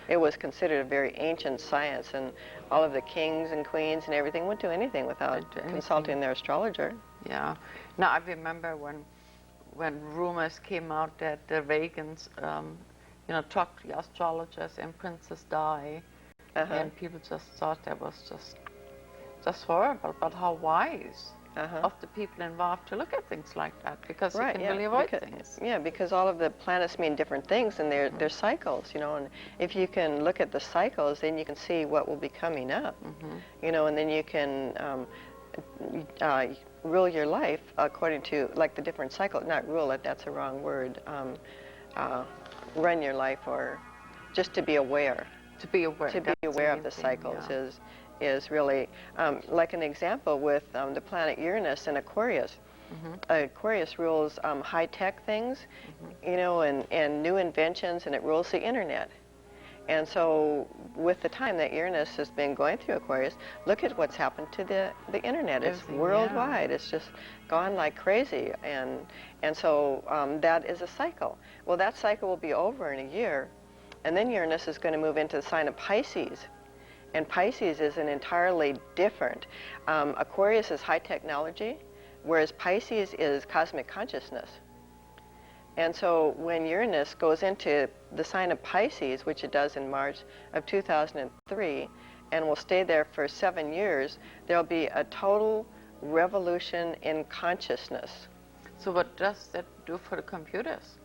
It was considered a very ancient science, and all of the kings and queens and everything wouldn't do anything without consulting their astrologer. Yeah. Now I remember when rumors came out that the Reagans, talked to the astrologers and Princess Di, and people just thought that was just horrible. But how wise of the people involved to look at things like that, because you can really avoid things. Yeah, because all of the planets mean different things, and they're cycles, you know. And if you can look at the cycles, then you can see what will be coming up, you know, and then you can rule your life according to, like, the different cycles. Not rule it, that's a wrong word. Run your life, or just to be aware. To be aware. To be aware of the cycles is really, like an example with the planet Uranus and Aquarius. Aquarius rules high-tech things, you know, and new inventions, and it rules the internet. And so with the time that Uranus has been going through Aquarius, look at what's happened to the internet. It's worldwide. It's just gone like crazy. And so that is a cycle. Well, that cycle will be over in a year, and then Uranus is going to move into the sign of Pisces. And Pisces is an entirely different. Aquarius is high technology, whereas Pisces is cosmic consciousness. And so when Uranus goes into the sign of Pisces, which it does in March of 2003, and will stay there for 7 years, there'll be a total revolution in consciousness. So what does that do for the computers?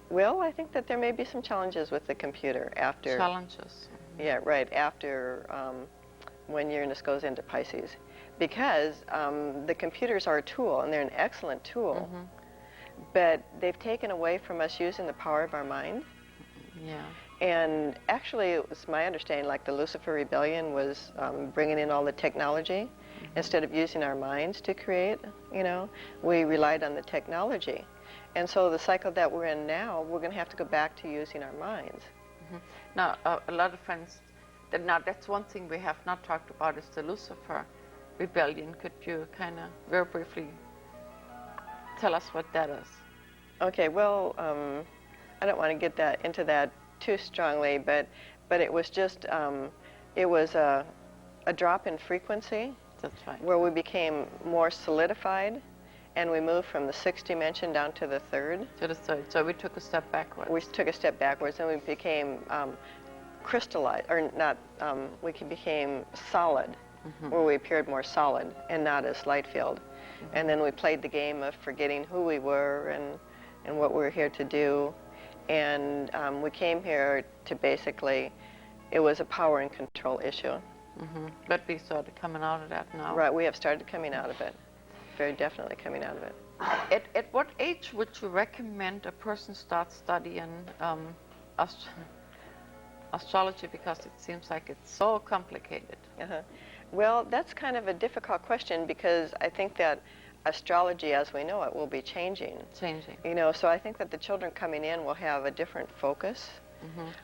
Well, I think that there may be some challenges with the computer after. Challenges. Yeah, right, after when Uranus goes into Pisces. Because the computers are a tool, and they're an excellent tool, but they've taken away from us using the power of our mind. Yeah. And actually, it was my understanding, like the Lucifer Rebellion was bringing in all the technology. Instead of using our minds to create, we relied on the technology. And so the cycle that we're in now, we're going to have to go back to using our minds. Now, a lot of friends, now that's one thing we have not talked about is the Lucifer Rebellion. Could you kind of very briefly tell us what that is? Okay, well, I don't want to get into that too strongly, but it was just, it was a drop in frequency. That's right. Where we became more solidified, and we moved from the sixth dimension down to the third. To the third. So we took a step backwards. We took a step backwards, and we became crystallized, or not, we became solid, where we appeared more solid and not as light-filled. And then we played the game of forgetting who we were and what we were here to do. And we came here to basically, it was a power and control issue. But we started coming out of that now. Right, we have started coming out of it. Very definitely coming out of it. At what age would you recommend a person start studying astrology, because it seems like it's so complicated? Well, that's kind of a difficult question, because I think that astrology as we know it will be changing. So I think that the children coming in will have a different focus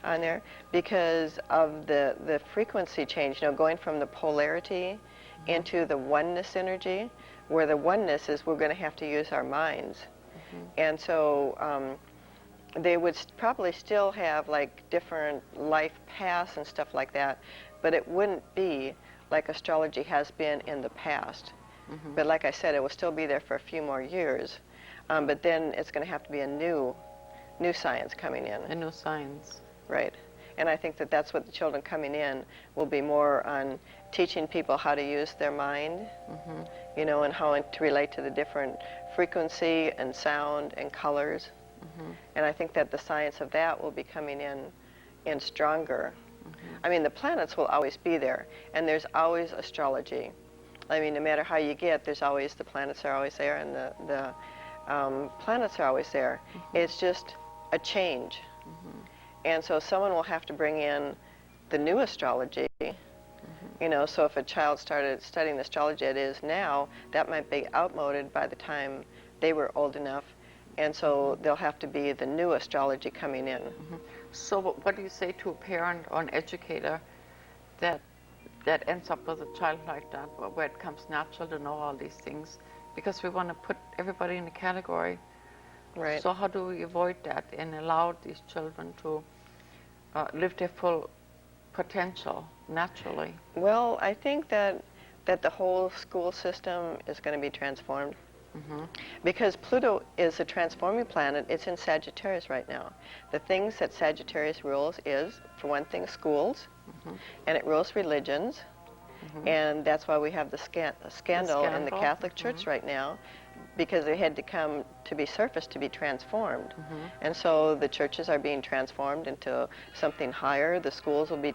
on there because of the frequency change, going from the polarity into the oneness energy, where the oneness is we're going to have to use our minds. And so they would probably still have like different life paths and stuff like that, but it wouldn't be like astrology has been in the past. But like I said, it will still be there for a few more years. But then it's going to have to be a new science coming in. A new science. Right. And I think that that's what the children coming in will be more on teaching people how to use their mind, and how to relate to the different frequency and sound and colors. And I think that the science of that will be coming in stronger. I mean, the planets will always be there, and there's always astrology. I mean, no matter how you get, there's always, the planets are always there, and the planets are always there. It's just a change. And so someone will have to bring in the new astrology. So if a child started studying the astrology it is now, that might be outmoded by the time they were old enough. And so there'll have to be the new astrology coming in. So what do you say to a parent or an educator that ends up with a child like that, where it comes natural to know all these things? Because we want to put everybody in a category. Right. So how do we avoid that and allow these children to live their full potential naturally? Well, I think that the whole school system is going to be transformed. Because Pluto is a transforming planet. It's in Sagittarius right now. The things that Sagittarius rules is, for one thing, schools, and it rules religions, and that's why we have the scandal in the Catholic Church right now, because they had to come to be surfaced to be transformed. And so the churches are being transformed into something higher. The schools will be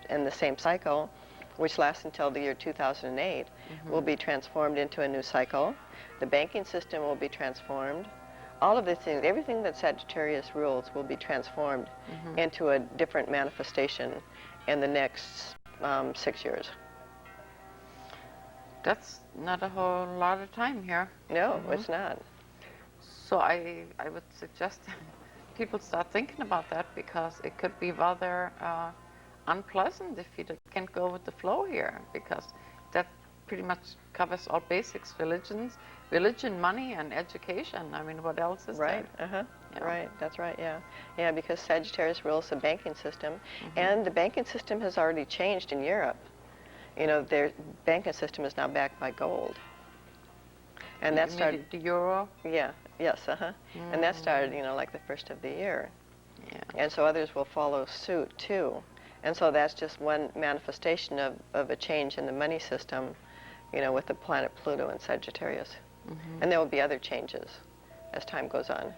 in the same cycle, which lasts until the year 2008, will be transformed into a new cycle. The banking system will be transformed. All of these things, everything that Sagittarius rules will be transformed into a different manifestation in the next 6 years. That's not a whole lot of time here. No, it's not. So I would suggest people start thinking about that, because it could be rather unpleasant if you can't go with the flow here, because that pretty much covers all basics: religion, money, and education. I mean, what else is right? there? Right. That's right. Yeah. Because Sagittarius rules the banking system, and the banking system has already changed in Europe. Their banking system is now backed by gold, and that started the euro. Yeah. Yes. And that started, like the first of the year. Yeah. And so others will follow suit too. And so that's just one manifestation of a change in the money system, with the planet Pluto in Sagittarius. Mm-hmm. And there will be other changes as time goes on.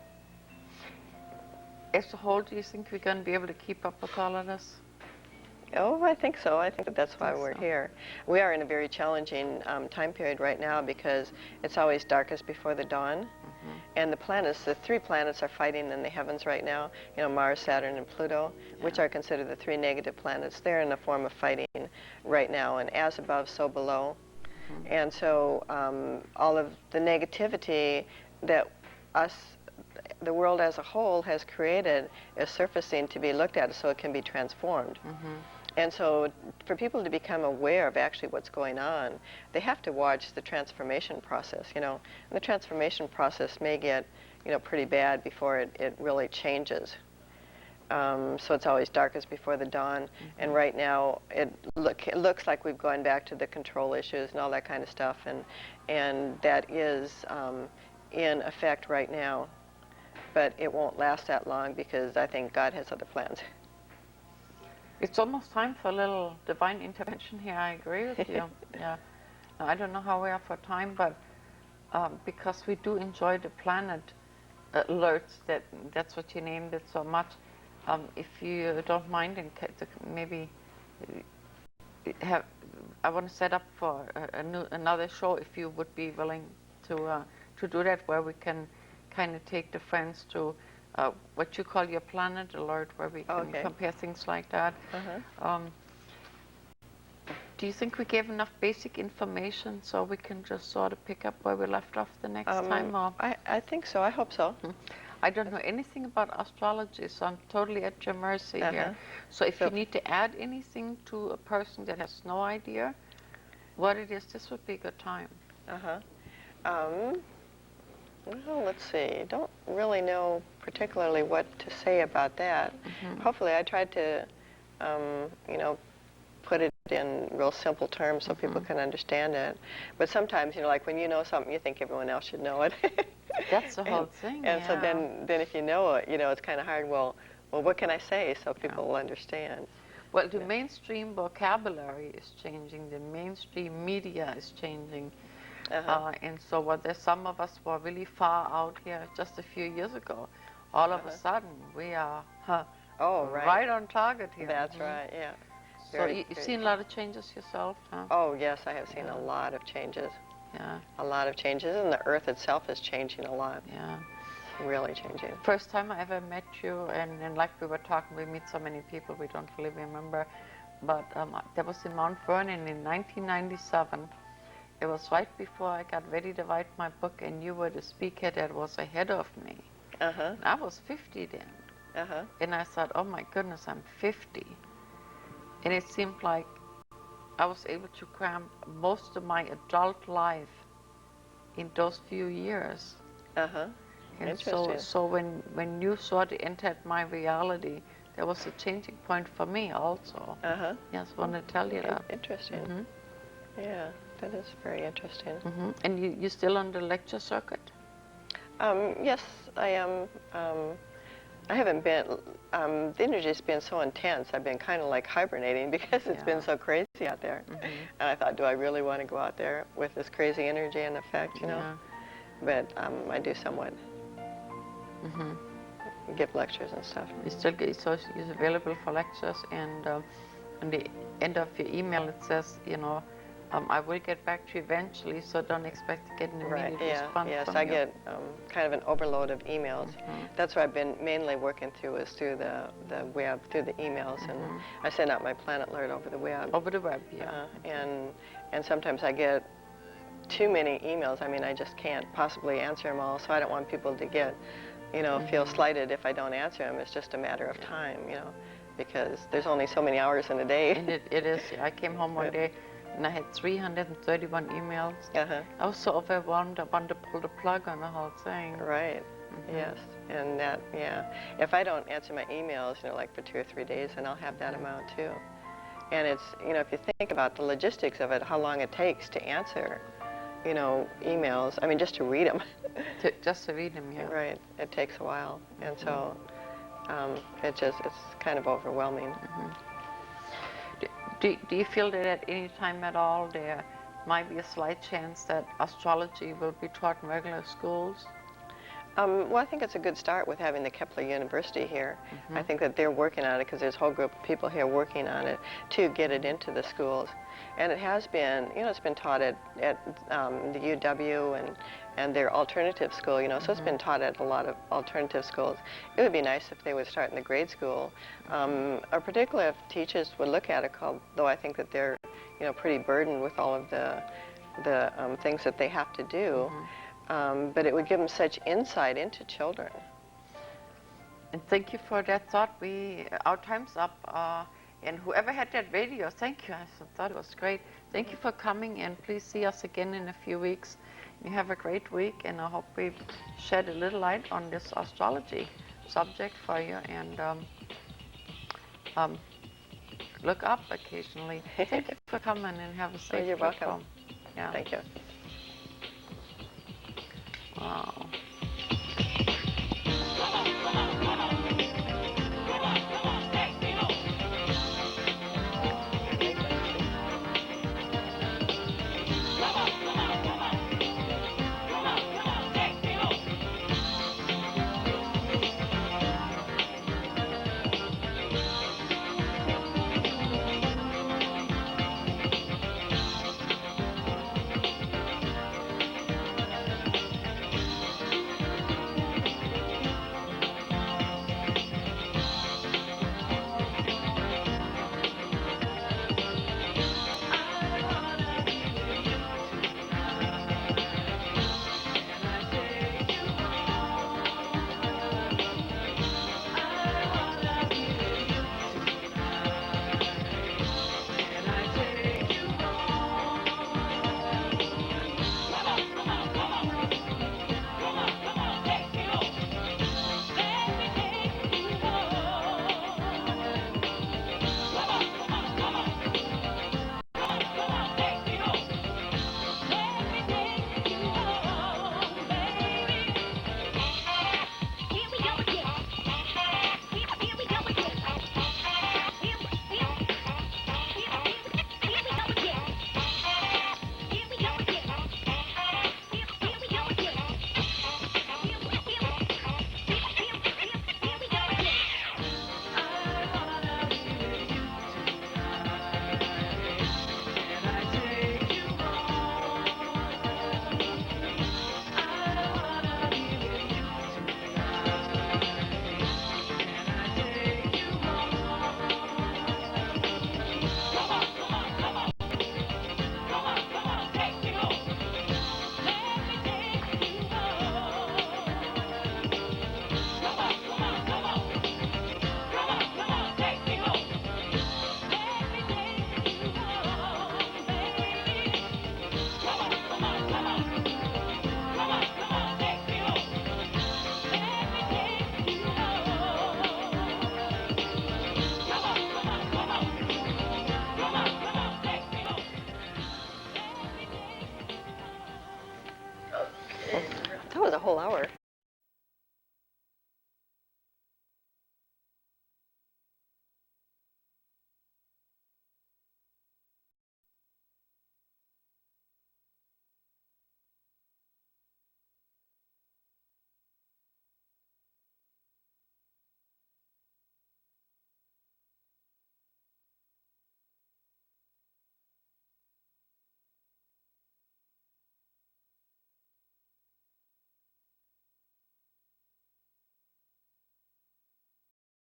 As a whole, do you think we're going to be able to keep up with all of this? Oh, I think so. I think that's why we're here. We are in a very challenging time period right now because it's always darkest before the dawn. Mm-hmm. And the planets, the three planets are fighting in the heavens right now, Mars, Saturn, and Pluto, which are considered the three negative planets. They're in a form of fighting right now, and as above, so below. Mm-hmm. And so all of the negativity that the world as a whole has created is surfacing to be looked at so it can be transformed. Mm-hmm. And so for people to become aware of actually what's going on, they have to watch the transformation process, And the transformation process may get, pretty bad before it really changes. So it's always darkest before the dawn. Mm-hmm. And right now it looks like we've gone back to the control issues and all that kind of stuff. And that is in effect right now. But it won't last that long because I think God has other plans. It's almost time for a little divine intervention here. I agree with you. Yeah. I don't know how we are for time, but because we do enjoy the planet alerts, that's what you named it so much. If you don't mind, and maybe I want to set up for another show if you would be willing to do that, where we can kind of take the friends to what you call your planet alert, where we can compare things like that. Uh-huh. Do you think we gave enough basic information so we can just sort of pick up where we left off the next time? Or? I think so. I hope so. I don't know anything about astrology, so I'm totally at your mercy here. So if you need to add anything to a person that has no idea what it is, this would be a good time. Well, let's see. Don't really know particularly what to say about that. Mm-hmm. Hopefully I tried to, put it in real simple terms so people can understand it. But sometimes, like when you know something, you think everyone else should know it. That's the whole thing. And so then if you know it, it's kind of hard. Well, what can I say so people will understand? Well, the mainstream vocabulary is changing. The mainstream media is changing. And so there's some of us were really far out here just a few years ago. All of a sudden, we are right on target here. That's right, yeah. So you've seen a lot of changes yourself, huh? Oh, yes, I have seen a lot of changes. Yeah. A lot of changes, and the Earth itself is changing a lot. Yeah. Really changing. First time I ever met you, and like we were talking, we meet so many people we don't really remember, but that was in Mount Vernon in 1997. It was right before I got ready to write my book, and you were the speaker that was ahead of me. I was 50 then. And I thought, oh my goodness, I'm 50. And it seemed like I was able to cram most of my adult life in those few years. And so when you sort of entered my reality, there was a changing point for me also. Yes, I want to tell you that. Interesting. Yeah, that is very interesting. And you still on the lecture circuit? Yes, I am. I haven't been, the energy's been so intense, I've been kind of like hibernating because it's been so crazy out there. And I thought, do I really want to go out there with this crazy energy and effect, But I do somewhat give lectures and stuff. You still get, so it's available for lectures, and on the end of your email it says, I will get back to you eventually, so don't expect to get an immediate response. Yes, I get kind of an overload of emails. That's what I've been mainly working through is through the web, through the emails, and I send out my planet alert over the web. Over the web, yeah. And sometimes I get too many emails. I mean, I just can't possibly answer them all, so I don't want people to get, feel slighted if I don't answer them. It's just a matter of time, because there's only so many hours in a day. And it is. I came home one day, and I had 331 emails. I was so overwhelmed, I wanted to pull the plug on the whole thing. Right. Yes. And that, if I don't answer my emails, like for 2 or 3 days, then I'll have that amount too. And it's, if you think about the logistics of it, how long it takes to answer, emails, I mean, just to read them. Just to read them, yeah. Right. It takes a while. And so it's kind of overwhelming. Do you feel that at any time at all might be a slight chance that astrology will be taught in regular schools? Well, I think it's a good start with having the Kepler University here. I think that they're working on it because there's a whole group of people here working on it to get it into the schools. And it has been, it's been taught at the UW and their alternative school, so it's been taught at a lot of alternative schools. It would be nice if they would start in the grade school, or particularly if teachers would look at it, though I think that they're, pretty burdened with all of the things that they have to do. But it would give them such insight into children. And thank you for that thought. Our time's up. And whoever had that video, thank you. I thought it was great. Thank you for coming, and please see us again in a few weeks. You have a great week, and I hope we've shed a little light on this astrology subject for you. And look up occasionally. Thank you for coming, and have a safe You're trip welcome. home. Yeah. Thank you. Wow.